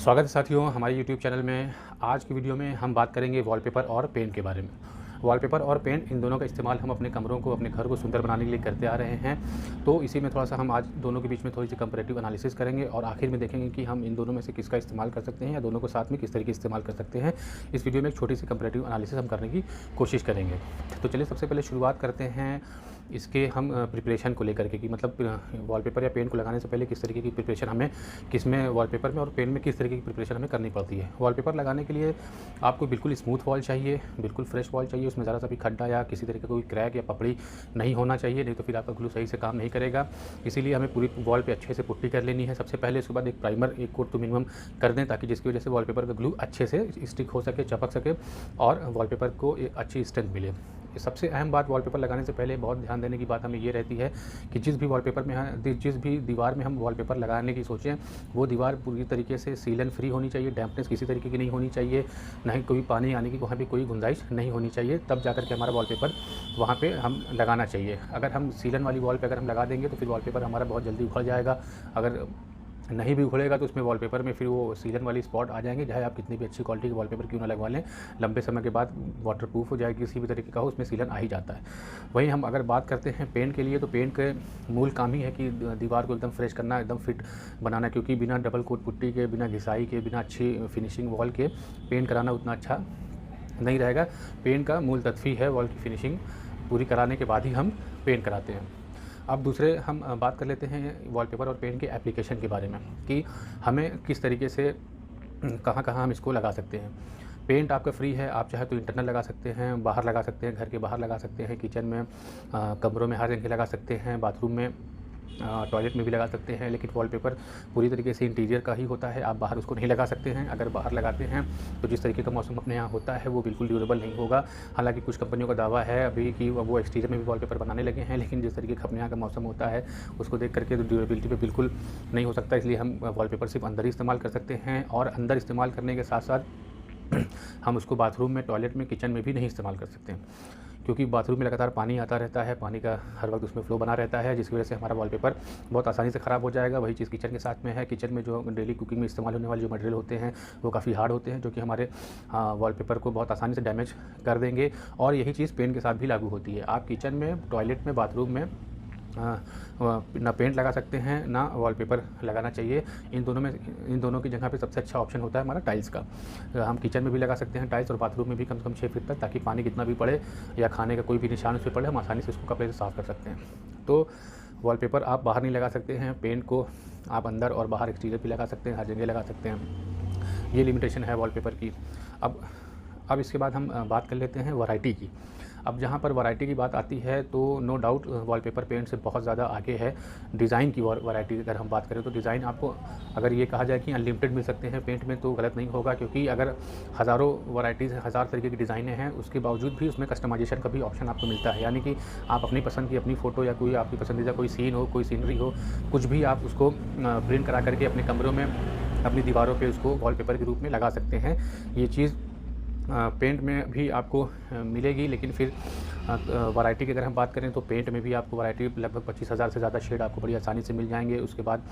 स्वागत है साथियों हमारे YouTube चैनल में। आज की वीडियो में हम बात करेंगे वॉलपेपर और पेंट के बारे में। वॉलपेपर और पेंट इन दोनों का इस्तेमाल हम अपने कमरों को, अपने घर को सुंदर बनाने के लिए करते आ रहे हैं। तो इसी में थोड़ा-सा हम आज दोनों के बीच में थोड़ी-सी कंपैरेटिव एनालिसिस करेंगे और आखिर में देखेंगे कि हम इन दोनों में से किसका इस्तेमाल कर सकते हैं या दोनों को साथ में किस तरीके से इस्तेमाल कर सकते हैं। इस वीडियो में एक छोटी-सी कंपैरेटिव एनालिसिस हम करने की कोशिश करेंगे। तो चलिए सबसे पहले शुरुआत करते हैं इसके हम प्रिपरेशन को लेकर के कि मतलब वॉलपेपर या पेंट को लगाने से पहले किस तरीके की प्रिपरेशन हमें किसमें वॉलपेपर में और पेंट में किस तरीके की प्रिपरेशन हमें करनी पड़ती है। वॉलपेपर लगाने के लिए आपको बिल्कुल स्मूथ वॉल चाहिए, बिल्कुल फ्रेश वॉल चाहिए, उसमें ज़रा सा भी खड्डा या किसी तरह का कोई क्रैक या पपड़ी नहीं होना चाहिए, नहीं तो फिर आपका ग्लू सही से काम नहीं करेगा। इसीलिए हमें पूरी वॉल पे अच्छे से पुट्टी कर लेनी है सबसे पहले। उसके बाद एक प्राइमर, एक कोट तो मिनिमम कर दें ताकि जिसकी वजह से वॉलपेपर का ग्लू अच्छे से स्टिक हो सके, चिपक सके और वॉलपेपर को एक अच्छी स्ट्रेंथ मिले। सबसे अहम बात वॉलपेपर लगाने से पहले बहुत ध्यान देने की बात हमें ये रहती है कि जिस भी वॉलपेपर में जिस भी दीवार में हम वॉलपेपर लगाने की सोचें वो दीवार पूरी तरीके से सीलन फ्री होनी चाहिए, डैम्पनेस किसी तरीके की नहीं होनी चाहिए, ना ही कोई पानी आने की वहाँ पे कोई गुंजाइश नहीं होनी चाहिए। तब जाकर के हमारा वॉलपेपर वहाँ पे हम लगाना चाहिए। अगर हम सीलन वाली वॉल पे अगर हम लगा देंगे तो फिर वॉलपेपर हमारा बहुत जल्दी उखड़ जाएगा। अगर नहीं भी उखड़ेगा तो उसमें वॉलपेपर में फिर वो सीलन वाली स्पॉट आ जाएंगे, चाहे आप कितनी भी अच्छी क्वालिटी के वॉलपेपर क्यों ना लगवा लें, लंबे समय के बाद वाटरप्रूफ हो जाएगी किसी भी तरीके का हो, उसमें सीलन आ ही जाता है। वहीं हम अगर बात करते हैं पेंट के लिए तो पेंट के मूल काम ही है कि दीवार को एकदम फ्रेश करना, एकदम फिट बनाना, क्योंकि बिना डबल कोट पुट्टी के, बिना घिसाई के, बिना अच्छी फिनिशिंग वॉल के पेंट कराना उतना अच्छा नहीं रहेगा। पेंट का मूल तत्व ही है वॉल की फिनिशिंग पूरी कराने के बाद ही हम पेंट कराते हैं। अब दूसरे हम बात कर लेते हैं वॉलपेपर और पेंट के एप्लीकेशन के बारे में कि हमें किस तरीके से कहाँ-कहाँ हम इसको लगा सकते हैं। पेंट आपका फ्री है, आप चाहे तो इंटरनल लगा सकते हैं, बाहर लगा सकते हैं, घर के बाहर लगा सकते हैं, किचन में, कमरों में हर जगह लगा सकते हैं, बाथरूम में, टॉयलेट में भी लगा सकते हैं। लेकिन वॉलपेपर पूरी तरीके से इंटीरियर का ही होता है, आप बाहर उसको नहीं लगा सकते हैं। अगर बाहर लगाते हैं तो जिस तरीके का मौसम अपने यहाँ होता है वो बिल्कुल ड्यूरेबल नहीं होगा। हालांकि कुछ कंपनियों का दावा है अभी कि वो एक्सटीरियर में भी वॉलपेपर बनाने लगे हैं, लेकिन जिस तरीके का अपने यहाँ का मौसम होता है उसको देख करके तो ड्यूरेबिलिटी पे बिल्कुल नहीं हो सकता। इसलिए हम वॉलपेपर सिर्फ अंदर ही इस्तेमाल कर सकते हैं और अंदर इस्तेमाल करने के साथ साथ हम उसको बाथरूम में, टॉयलेट में, किचन में भी नहीं इस्तेमाल कर सकते हैं, क्योंकि बाथरूम में लगातार पानी आता रहता है, पानी का हर वक्त उसमें फ्लो बना रहता है, जिसकी वजह से हमारा वॉलपेपर बहुत आसानी से ख़राब हो जाएगा। वही चीज़ किचन के साथ में है। किचन में जो डेली कुकिंग में इस्तेमाल होने वाले जो मटेरियल होते हैं वो काफ़ी हार्ड होते हैं, जो कि हमारे वॉलपेपर को बहुत आसानी से डैमेज कर देंगे। और यही चीज़ पेंट के साथ भी लागू होती है। आप किचन में, टॉयलेट में, बाथरूम में ना पेंट लगा सकते हैं, ना वॉलपेपर लगाना चाहिए। इन दोनों की जगह पे सबसे अच्छा ऑप्शन होता है हमारा टाइल्स का। हम किचन में भी लगा सकते हैं टाइल्स और बाथरूम में भी कम से कम 6 फीट तक, ताकि पानी कितना भी पड़े या खाने का कोई भी निशान उस पर पड़े हम आसानी से उसको कपड़े से साफ़ कर सकते हैं। तो वॉलपेपर आप बाहर नहीं लगा सकते हैं, पेंट को आप अंदर और बाहर एक्सटीरियर भी लगा सकते हैं, हर जगह लगा सकते हैं। ये लिमिटेशन है वॉलपेपर की। अब इसके बाद हम बात कर लेते हैं वैरायटी की। अब जहाँ पर वैरायटी की बात आती है तो नो डाउट वॉलपेपर पेंट से बहुत ज़्यादा आगे है। डिज़ाइन की वैरायटी अगर हम बात करें तो डिज़ाइन आपको अगर ये कहा जाए कि अनलिमिटेड मिल सकते हैं पेंट में तो गलत नहीं होगा, क्योंकि अगर हज़ारों वैराइटीज़, हज़ार तरीके की डिज़ाइनें हैं, उसके बावजूद भी उसमें कस्टमाइजेशन का भी ऑप्शन आपको मिलता है। यानी कि आप अपनी पसंद की अपनी फ़ोटो या कोई आपकी पसंदीदा कोई सीन हो, कोई सीनरी हो, कुछ भी आप उसको प्रिंट करा करके अपने कमरों में, अपनी दीवारों पे उसको वॉलपेपर के रूप में लगा सकते हैं। ये चीज़ पेंट में भी आपको मिलेगी, लेकिन फिर वैरायटी की अगर हम बात करें तो पेंट में भी आपको वैरायटी लगभग 25,000 से ज़्यादा शेड आपको बड़ी आसानी से मिल जाएंगे। उसके बाद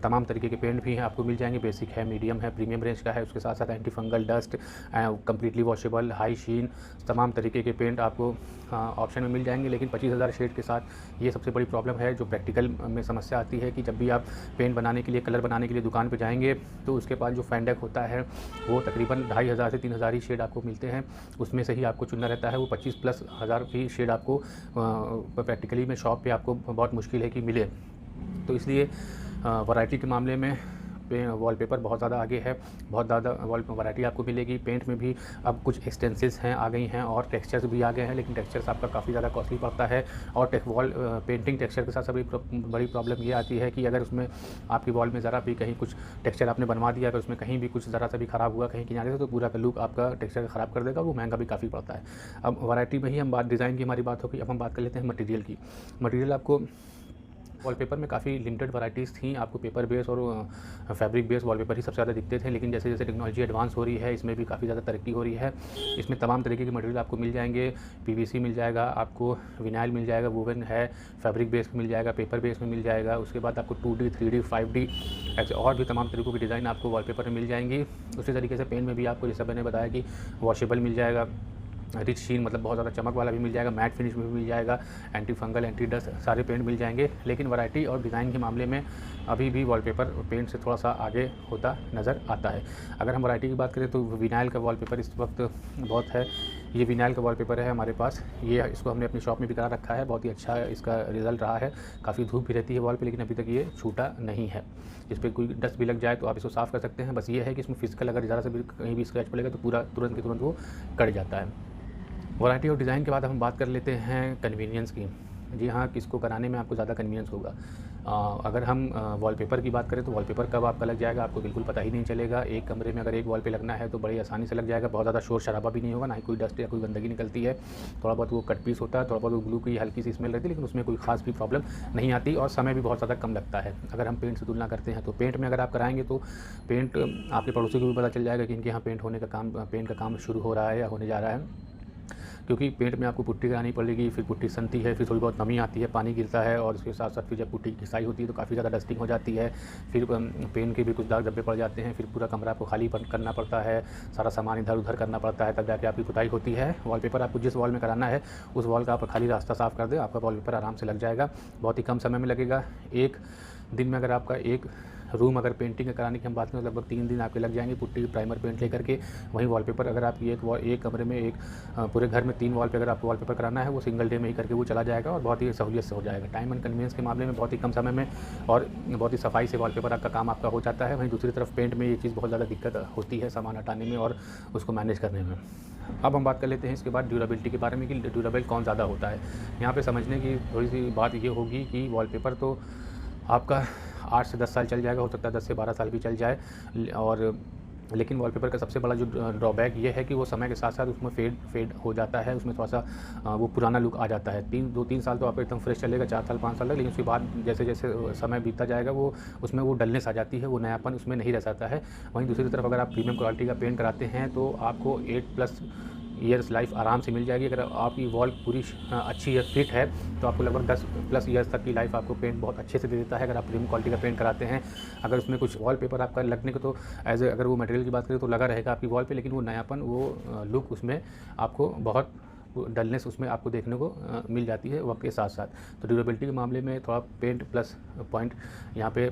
तमाम तरीके के पेंट भी हैं आपको मिल जाएंगे। बेसिक है, मीडियम है, प्रीमियम रेंज का है, उसके साथ साथ anti fungal, dust, completely washable, high sheen, तमाम तरीके के पेंट आपको ऑप्शन में मिल जाएंगे। लेकिन 25,000 शेड के साथ ये सबसे बड़ी प्रॉब्लम है जो प्रैक्टिकल में समस्या आती है कि जब भी आप पेंट बनाने के लिए, कलर बनाने के लिए दुकान पर जाएंगे तो उसके पास जो फैंडेक होता है वो तकरीबन 2,500 से 3,000 ही शेड आपको मिलते हैं। उसमें से ही आपको चुनना रहता है। वो 25,000+ की शेड आपको प्रैक्टिकली में शॉप पे आपको बहुत मुश्किल है कि मिले। तो इसलिए वैरायटी के मामले में वॉलपेपर बहुत ज़्यादा आगे है, बहुत ज़्यादा वैरायटी आपको मिलेगी। पेंट में भी अब कुछ एक्सटेंसिव्स हैं आ गई हैं और टेक्सचर्स भी आ गए हैं, लेकिन टेक्सचर्स आपका काफ़ी ज़्यादा कॉस्टली पड़ता है। और वॉल पेंटिंग टेक्सचर के साथ सभी बड़ी प्रॉब्लम ये आती है कि अगर उसमें आपकी वॉल में ज़रा भी कहीं कुछ टेक्सचर आपने बनवा दिया, अगर उसमें कहीं भी कुछ ज़रा सा भी ख़राब हुआ कहीं किनारे से, तो पूरा का लुक आपका टेक्सचर ख़राब कर देगा। वो महंगा भी काफ़ी पड़ता है। अब वैरायटी में ही हम बात, डिज़ाइन की हमारी बात होगी, अब हम बात कर लेते हैं मटीरियल की। मटीरियल आपको वॉलपेपर में काफ़ी लिमिटेड वैराइटीज़ थी, आपको पेपर बेस और फैब्रिक बेस वॉलपेपर ही सबसे ज़्यादा दिखते थे। लेकिन जैसे जैसे टेक्नोलॉजी एडवांस हो रही है, इसमें भी काफ़ी ज़्यादा तरक्की हो रही है। इसमें तमाम तरीके के मटेरियल आपको मिल जाएंगे। पीवीसी मिल जाएगा, आपको विनाइल मिल जाएगा, वूवन है, फैब्रिक बेस मिल जाएगा, पेपर बेस में मिल जाएगा। उसके बाद आपको 2D 3D 5D ऐसे और भी तमाम तरीकों की डिज़ाइन आपको वॉलपेपर में मिल जाएंगी। उसी तरीके से पेन में भी आपको, जैसा मैंने बताया कि वॉशेबल मिल जाएगा, रिच शीन मतलब बहुत ज़्यादा चमक वाला भी मिल जाएगा, मैट फिनिश में भी मिल जाएगा, एंटी फंगल, एंटी डस्ट सारे पेंट मिल जाएंगे। लेकिन वैरायटी और डिज़ाइन के मामले में अभी भी वॉलपेपर पेंट से थोड़ा सा आगे होता नज़र आता है। अगर हम वैरायटी की बात करें तो विनाइल का वॉलपेपर इस वक्त बहुत है। ये विनाइल का वॉलपेपर है हमारे पास, ये इसको हमने अपनी शॉप में भी करा रखा है। बहुत ही अच्छा इसका रिज़ल्ट रहा है। काफ़ी धूप भी रहती है वॉल पे, लेकिन अभी तक ये छूटा नहीं है। इस पर कोई डस्ट भी लग जाए तो आप इसको साफ़ कर सकते हैं। बस ये है कि इसमें फिजिकल अगर ज़रा से भी कहीं भी स्क्रैच पड़ेगा तो पूरा तुरंत के तुरंत वो कट जाता है। वैरायटी और डिज़ाइन के बाद हम बात कर लेते हैं कन्वीनियंस की। जी हाँ, किसको कराने में आपको ज़्यादा कन्वीनियंस होगा। अगर हम वॉलपेपर की बात करें तो वॉलपेपर कब आपका लग जाएगा आपको बिल्कुल पता ही नहीं चलेगा। एक कमरे में अगर एक वॉल पे लगना है तो बड़ी आसानी से लग जाएगा। बहुत ज़्यादा शोर शराबा भी नहीं होगा, ना ही कोई डस्ट या कोई गंदगी निकलती है। थोड़ा बहुत वो कट पीस होता है, थोड़ा बहुत वो ग्लू की हल्की सी स्मेल रहती है, लेकिन उसमें कोई खास भी प्रॉब्लम नहीं आती और समय भी बहुत ज़्यादा कम लगता है। अगर हम पेंट से तुलना करते हैं तो पेंट में अगर आप कराएंगे तो पेंट आपके पड़ोसी को भी पता चल जाएगा कि इनके यहाँ पेंट का काम शुरू हो रहा है या होने जा रहा है। क्योंकि पेंट में आपको पुट्टी करानी पड़ेगी, फिर पुट्टी सनती है, फिर थोड़ी बहुत नमी आती है, पानी गिरता है और उसके साथ साथ फिर जब पुट्टी घिसाई होती है तो काफ़ी ज़्यादा डस्टिंग हो जाती है। फिर पेंट के भी कुछ दाग धब्बे पड़ जाते हैं, फिर पूरा कमरा आपको खाली करना पड़ता है, सारा सामान इधर उधर करना पड़ता है, तब जाके आपकी पुताई होती है। वॉलपेपर आपको जिस वॉल में कराना है उस वॉल का आप खाली रास्ता साफ़ कर दें, आपका वॉलपेपर आराम से लग जाएगा। बहुत ही कम समय में लगेगा। एक दिन में अगर आपका एक रूम अगर पेंटिंग कराने की हम बात करें लगभग 3 दिन आपके लग जाएंगे पुट्टी प्राइमर पेंट लेकर के। वहीं वॉलपेपर अगर आप एक कमरे में एक पूरे घर में 3 वॉल पे अगर आपको वॉलपेपर कराना है वो सिंगल डे में ही करके वो चला जाएगा और बहुत ही सहूलियत से हो जाएगा। टाइम एंड कन्वीनियंस के मामले में बहुत ही कम समय में और बहुत ही सफाई से वॉलपेपर आपका काम आपका हो जाता है। वहीं दूसरी तरफ पेंट में ये चीज़ बहुत ज़्यादा दिक्कत होती है सामान हटाने में और उसको मैनेज करने में। अब हम बात कर लेते हैं इसके बाद ड्यूरेबिलिटी के बारे में कि ड्यूरेबल कौन ज़्यादा होता है। यहाँ पे समझने की थोड़ी सी बात ये होगी कि वॉलपेपर तो आपका 8 से 10 साल चल जाएगा, हो सकता है 10 से 12 साल भी चल जाए। और लेकिन वॉलपेपर का सबसे बड़ा जो ड्रॉबैक ये है कि वो समय के साथ साथ उसमें फेड हो जाता है, उसमें थोड़ा सा वो पुराना लुक आ जाता है। 2-3 साल तो आपका एकदम फ्रेश चलेगा, 4 साल 5 साल तक, लेकिन उसके बाद जैसे जैसे समय बीतता जाएगा वो उसमें वो डलनेस आ जाती है, वो नयापन उसमें नहीं रह जाता है। वहीं दूसरी तरफ अगर आप प्रीमियम क्वालिटी का पेंट कराते हैं तो आपको 8+ ईयर्स लाइफ आराम से मिल जाएगी। अगर आपकी वॉल पूरी अच्छी है, फिट है, तो आपको लगभग 10+ ईयर्स तक की लाइफ आपको पेंट बहुत अच्छे से दे देता है अगर आप प्रीमियम क्वालिटी का पेंट कराते हैं। अगर उसमें कुछ वॉलपेपर आपका लगने को तो अगर वो मटेरियल की बात करें तो लगा रहेगा आपकी वॉल पे, लेकिन वो नयापन वो लुक उसमें आपको बहुत डलनेस उसमें आपको देखने को मिल जाती है वक्त के साथ साथ। तो ड्यूरेबिलिटी के मामले में थोड़ा पेंट प्लस पॉइंट यहाँ पे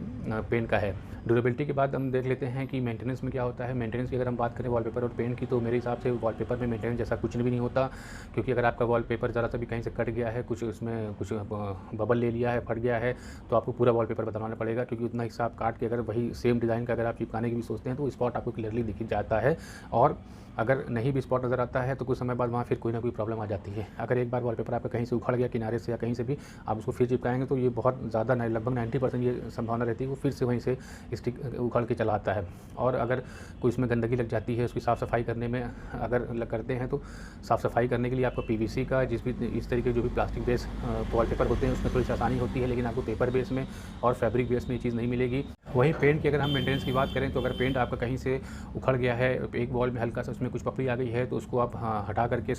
पेंट का है। ड्यूरेबिलिटी के बाद हम देख लेते हैं कि मेंटेनेंस में क्या होता है। मेंटेनेंस की अगर हम बात करें वॉलपेपर और पेंट की तो मेरे हिसाब से वॉलपेपर में मेंटेनेंस जैसा कुछ भी नहीं होता। क्योंकि अगर आपका वॉलपेपर ज़रा सा भी कहीं से कट गया है, कुछ उसमें कुछ बबल ले लिया है, फट गया है, तो आपको पूरा वॉलपेपर बनवाना पड़ेगा। क्योंकि उतना हिस्सा आप काट के अगर वही सेम डिज़ाइन का अगर आप चिपकाने की भी सोचते हैं तो स्पॉट आपको क्लियरली दिख जाता है। और अगर नहीं भी स्पॉट नज़र आता है तो कुछ समय बाद वहाँ फिर कोई ना कोई प्रॉब्लम आ जाती है। अगर एक बार वॉलपेपर आपका कहीं से उखड़ गया किनारे से या कहीं से भी, आप उसको फिर चिपकाएंगे तो ये बहुत ज़्यादा लगभग 90% ये संभावना रहती है वो फिर से वहीं से स्टिक उखड़ के चला आता है। और अगर कोई इसमें गंदगी लग जाती है, उसकी साफ़ सफाई करने में अगर करते हैं तो साफ़ सफाई करने के लिए आपको पीवीसी का इस तरीके जो भी प्लास्टिक बेस वॉलपेपर होते हैं उसमें थोड़ी सी आसानी होती है, लेकिन आपको पेपर बेस में और फैब्रिक बेस में ये चीज़ नहीं मिलेगी। वहीं पेंट की अगर हम मेंटेनेंस की बात करें तो अगर पेंट आपका कहीं से उखड़ गया है, एक वॉल में हल्का सा उसमें कुछ पपड़ी आ गई है, तो उसको आप हटा करके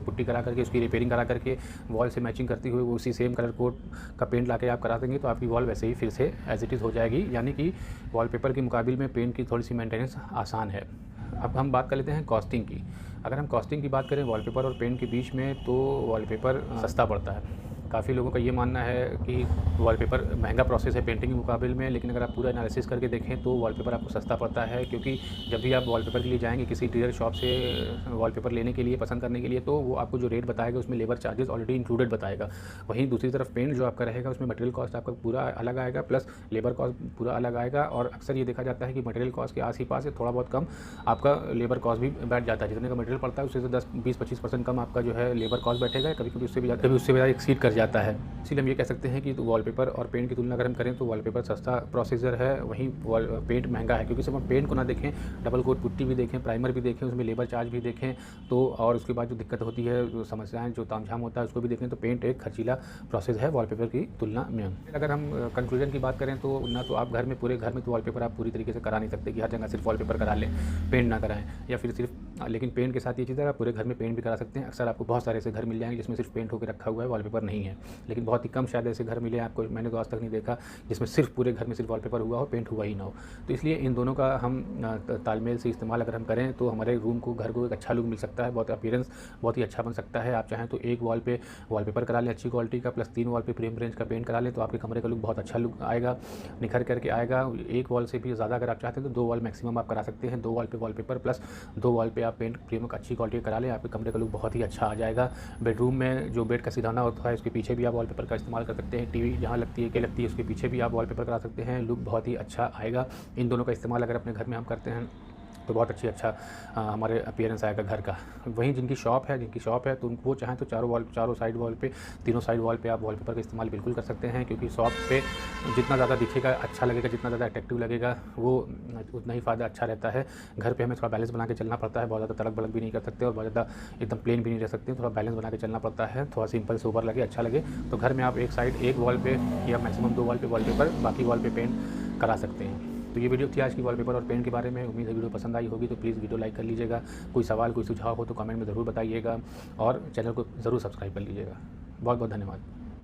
पुट्टी करा करके उसकी रिपेयरिंग करा करके वॉल से मैचिंग करती हुए उसी सेम कलर कोड का पेंट लाके आप करा देंगे तो आपकी वॉल वैसे ही फिर से एज इट इज़ हो जाएगी। यानी कि वॉलपेपर के मुकाबले में पेंट की थोड़ी सी मेंटेनेंस आसान है। अब हम बात कर लेते हैं कॉस्टिंग की। अगर हम कॉस्टिंग की बात करें वॉलपेपर और पेंट के बीच में तो वॉलपेपर सस्ता पड़ता है। काफ़ी लोगों का ये मानना है कि वॉलपेपर महंगा प्रोसेस है पेंटिंग के मुकाबले में, लेकिन अगर आप पूरा एनालिसिस करके देखें तो वॉलपेपर आपको सस्ता पड़ता है। क्योंकि जब भी आप वॉलपेपर के लिए जाएंगे किसी इंटीरियर शॉप से वॉलपेपर लेने के लिए, पसंद करने के लिए, तो वो आपको जो रेट बताएगा उसमें लेबर चार्जेस ऑलरेडी इंक्लूडेड बताएगा। वहीं दूसरी तरफ पेंट जो आपका रहेगा उसमें मटेरियल कॉस्ट आपका पूरा अलग आएगा, प्लस लेबर कॉस्ट पूरा अलग आएगा। और अक्सर ये देखा जाता है कि मटेरियल कॉस्ट के आस ही पास थोड़ा बहुत कम आपका लेबर कॉस्ट भी बैठ जाता है। जितने का मटेरियल पड़ता है उससे 10-20-25% कम आपका जो है लेबर कॉस्ट बैठेगा, कभी कभी उससे भी ज़्यादा एक्सीड कर जाता है। इसलिए हम ये कह सकते हैं कि तो वॉलपेपर और पेंट की तुलना अगर हम करें तो वॉलपेपर सस्ता प्रोसीजर है, वहीं पेंट महंगा है। क्योंकि सिर्फ हम पेंट को ना देखें, डबल कोट पुट्टी भी देखें, प्राइमर भी देखें, उसमें लेबर चार्ज भी देखें, तो और उसके बाद जो दिक्कत होती है, जो समस्याएं, जो तामझाम होता है, उसको भी देखें, तो पेंट एक खर्चीला प्रोसेस है वॉलपेपर की तुलना में। अगर हम कंक्लूजन की बात करें तो ना तो आप घर में, पूरे घर में तो वॉलपेपर आप पूरी तरीके से करा नहीं सकते कि हर जगह सिर्फ वॉलपेपर करा लें, पेंट ना कराएं, या फिर सिर्फ, लेकिन पेंट के साथ ये चीज़ है, आप पूरे घर में पेंट भी करा सकते हैं। अक्सर आपको बहुत सारे ऐसे घर मिल जाएंगे जिसमें सिर्फ पेंट होकर रखा हुआ है, वॉलपेपर नहीं है। लेकिन बहुत ही कम शायद ऐसे घर मिले आपको, मैंने तो आज तक नहीं देखा जिसमें सिर्फ पूरे घर में सिर्फ वॉलपेपर हुआ हो, पेंट हुआ ही ना हो। तो इसलिए इन दोनों का हम तालमेल से इस्तेमाल अगर हम करें तो हमारे रूम को, घर को एक अच्छा लुक मिल सकता है, बहुत अपीयरेंस बहुत ही अच्छा बन सकता है। आप चाहें तो एक वॉल पे वॉलपेपर करा लें अच्छी क्वालिटी का, प्लस 3 वॉल पे प्रीमियम रेंज का पेंट करा लें, तो आपके कमरे का लुक बहुत अच्छा लुक आएगा, निखर करके आएगा। एक वॉल से भी ज़्यादा अगर आप चाहते हैं तो 2 वॉल मैक्सिमम आप करा सकते हैं। 2 वॉल पे वॉलपेपर प्लस 2 वॉल पे आप पेंट प्रीमियम अच्छी क्वालिटी करा लें, आपके कमरे का लुक बहुत ही अच्छा आ जाएगा। बेडरूम में जो बेड का सिरहाना होता है उसके पीछे भी आप वॉलपेपर का इस्तेमाल कर सकते हैं। टीवी जहाँ लगती है, के लगती है, उसके पीछे भी आप वॉलपेपर करा सकते हैं, लुक बहुत ही अच्छा आएगा। इन दोनों का इस्तेमाल अगर अपने घर में हम करते हैं तो बहुत अच्छा हमारे अपीयरेंस आएगा घर का। वहीं जिनकी शॉप है तो वो चाहें तो चारों साइड वॉल पे, तीनों साइड वॉल पे आप वॉलपेपर का इस्तेमाल बिल्कुल कर सकते हैं। क्योंकि शॉप पे जितना ज़्यादा दिखेगा, अच्छा लगेगा, जितना ज़्यादा अट्रैक्टिव लगेगा, वो उतना ही फ़ायदा अच्छा रहता है। घर पे हमें थोड़ा बैलेंस बना के चलना पड़ता है, बहुत ज़्यादा तड़क भड़क भी नहीं कर सकते और बहुत ज़्यादा एकदम प्लेन भी नहीं रह सकते, थोड़ा बैलेंस बना के चलना पड़ता है। थोड़ा सिंपल सोबर लगे, अच्छा लगे, तो घर में आप एक साइड एक वॉल पे या मैक्सिमम 2 वॉल पे वॉलपेपर, बाकी वॉल पे पेंट करा सकते हैं। तो ये वीडियो थी आज की वॉलपेपर और पेंट के बारे में। उम्मीद है वीडियो पसंद आई होगी, तो प्लीज़ वीडियो लाइक कर लीजिएगा। कोई सवाल, कोई सुझाव हो तो कमेंट में ज़रूर बताइएगा और चैनल को ज़रूर सब्सक्राइब कर लीजिएगा। बहुत बहुत धन्यवाद।